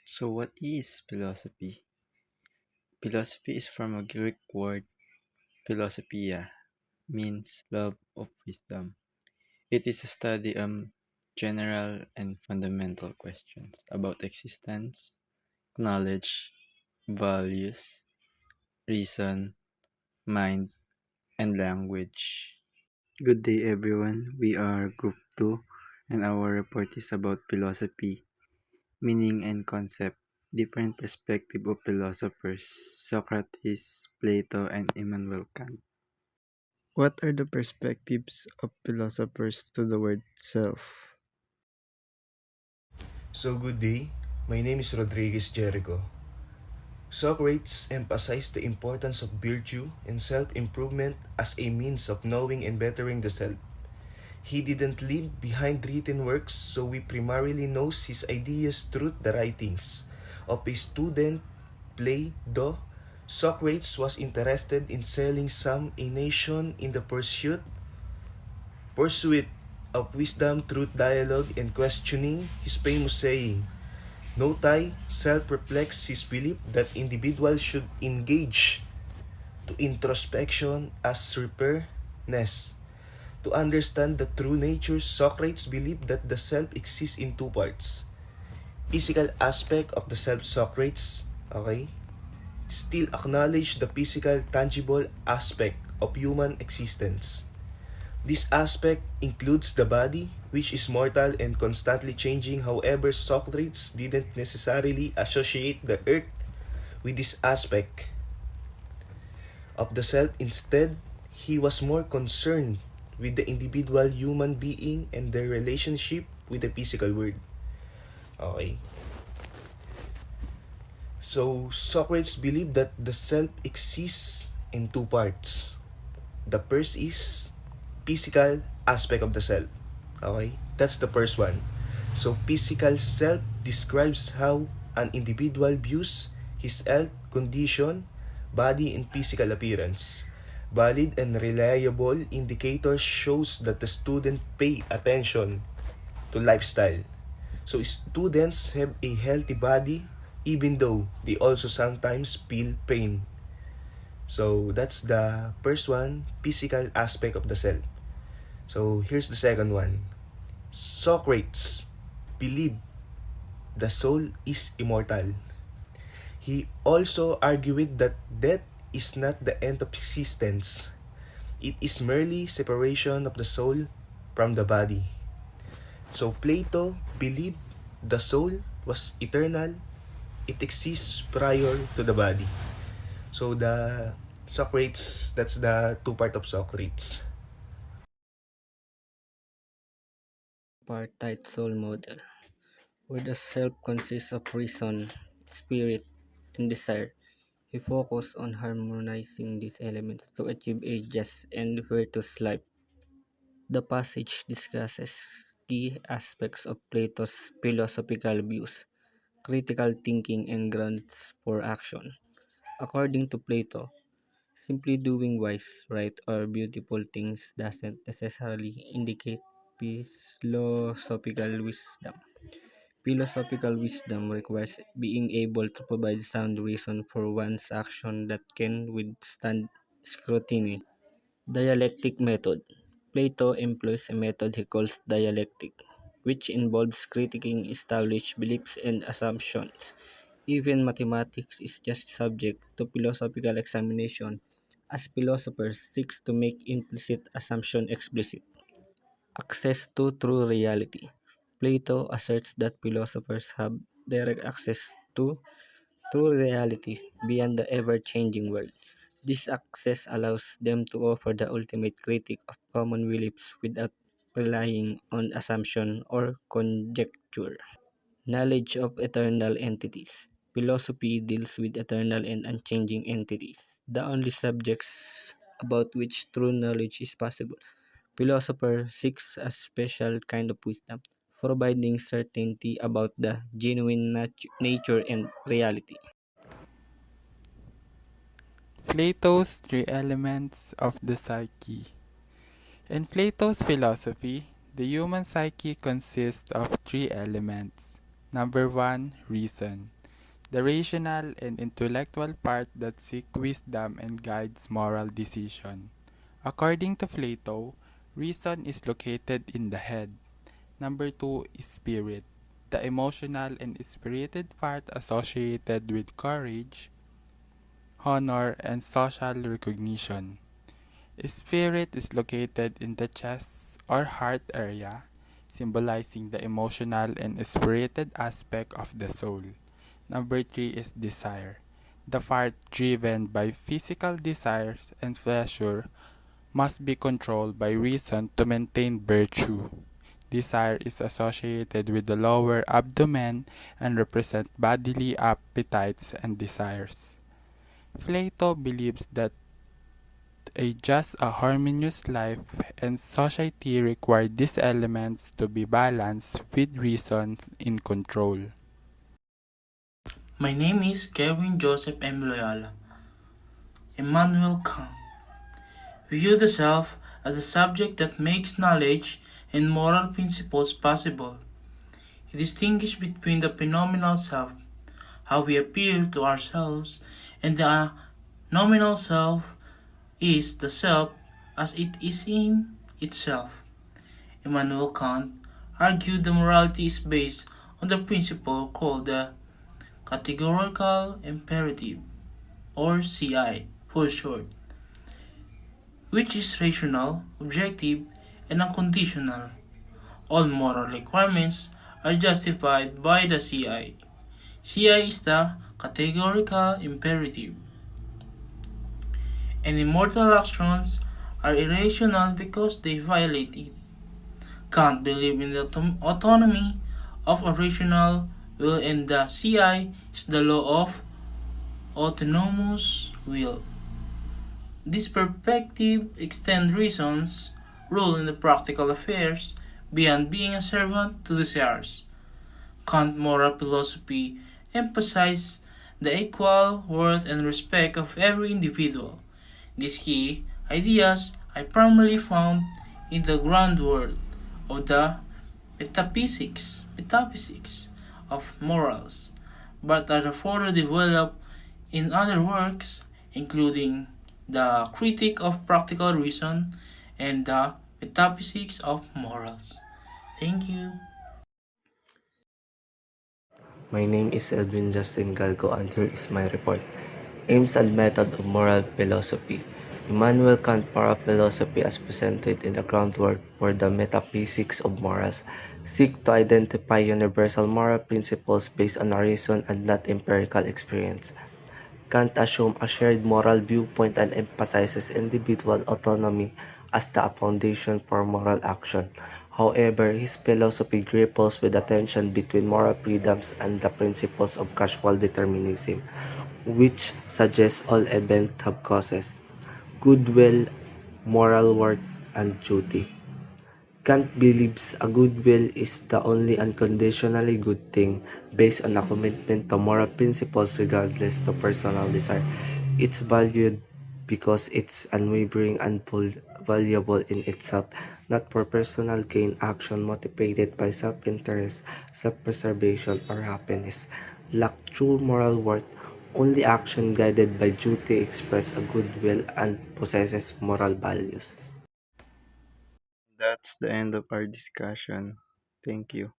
So, what is philosophy? Philosophy is from a Greek word philosophia, means love of wisdom. It is a study of general and fundamental questions about existence, knowledge, values, reason, mind, and language. Good day, everyone. We are Group 2, and our report is about philosophy, meaning and concept, different perspective of philosophers, Socrates, Plato, and Immanuel Kant. What are the perspectives of philosophers to the word self? So good day, my name is Rodriguez Jericho. Socrates emphasized the importance of virtue and self-improvement as a means of knowing and bettering the self. He didn't leave behind written works, so we primarily know his ideas through the writings of a student Plato. Socrates was interested in selling some a nation in the pursuit of wisdom, truth, dialogue, and questioning. His famous saying, Notai self-reflects his belief that individuals should engage to introspection as repairedness. To understand the true nature, Socrates believed that the self exists in two parts. Physical aspect of the self, Socrates, okay, still acknowledge the physical, tangible aspect of human existence. This aspect includes the body, which is mortal and constantly changing. However, Socrates didn't necessarily associate the earth with this aspect of the self. Instead, he was more concerned with the individual human being and their relationship with the physical world. Okay. So, Socrates believed that the self exists in two parts. The first is physical aspect of the self. Okay? That's the first one. So, physical self describes how an individual views his health condition, body, and physical appearance. Valid and reliable indicators shows that the student pay attention to lifestyle. So, students have a healthy body even though they also sometimes feel pain. So, that's the first one, physical aspect of the self. So, here's the second one. Socrates believed the soul is immortal. He also argued that death is not the end of existence. It is merely separation of the soul from the body. So Plato believed the soul was eternal. It exists prior to the body. So the Socrates, that's the two part of Socrates. Tripartite soul model, where the self consists of reason, spirit, and desire. He focused on harmonizing these elements to achieve a just and virtuous life. The passage discusses key aspects of Plato's philosophical views, critical thinking, and grounds for action. According to Plato, simply doing wise, right, or beautiful things doesn't necessarily indicate philosophical wisdom. Philosophical wisdom requires being able to provide sound reason for one's action that can withstand scrutiny. Dialectic method. Plato employs a method he calls dialectic, which involves critiquing established beliefs and assumptions. Even mathematics is just subject to philosophical examination, as philosophers seek to make implicit assumption explicit. Access to true reality. Plato asserts that philosophers have direct access to true reality beyond the ever-changing world. This access allows them to offer the ultimate critique of common beliefs without relying on assumption or conjecture. Knowledge of eternal entities. Philosophy deals with eternal and unchanging entities, the only subjects about which true knowledge is possible. Philosopher seeks a special kind of wisdom, providing certainty about the genuine nature and reality. Plato's three elements of the psyche. In Plato's philosophy, the human psyche consists of three elements. Number one, reason. the rational and intellectual part that seek wisdom and guides moral decision. According to Plato, reason is located in the head. Number two is spirit, the emotional and spirited part associated with courage, honor, and social recognition. Spirit is located in the chest or heart area, symbolizing the emotional and spirited aspect of the soul. Number three is desire, the part driven by physical desires and pleasure must be controlled by reason to maintain virtue. Desire is associated with the lower abdomen and represent bodily appetites and desires. Plato believes that a harmonious life and society require these elements to be balanced with reason in control. My name is Kevin Joseph M. Loyola. Immanuel Kant viewed the self as the subject that makes knowledge and moral principles possible. He distinguished between the phenomenal self, how we appear to ourselves, and the nominal self is the self as it is in itself. Immanuel Kant argued the morality is based on the principle called the categorical imperative, or CI for short, which is rational, objective, and unconditional. All moral requirements are justified by the CI. CI is the categorical imperative, and immortal actions are irrational because they violate it. Kant believed in the autonomy of a rational will, and the CI is the law of autonomous will. This perspective extends reason's role in the practical affairs beyond being a servant to desires. Kant's moral philosophy emphasized the equal worth and respect of every individual. These key ideas are primarily found in the groundwork of the metaphysics of morals, but are further developed in other works, including the Critique of Practical Reason and the Metaphysics of Morals. Thank you. My name is Edwin Justin Galgo and here is my report. Aims and Method of Moral Philosophy. Immanuel Kant's moral philosophy as presented in the groundwork for the metaphysics of morals seek to identify universal moral principles based on a reason and not empirical experience. Kant assumes a shared moral viewpoint and emphasizes individual autonomy as the foundation for moral action. However, his philosophy grapples with the tension between moral freedoms and the principles of causal determinism, which suggests all events have causes, goodwill, moral worth, and duty. Kant believes a good will is the only unconditionally good thing, based on a commitment to moral principles regardless of personal desire. It's valued because it's unwavering and valuable in itself, not for personal gain. Action motivated by self-interest, self-preservation, or happiness lack true moral worth. Only action guided by duty express a good will and possesses moral values. That's the end of our discussion. Thank you.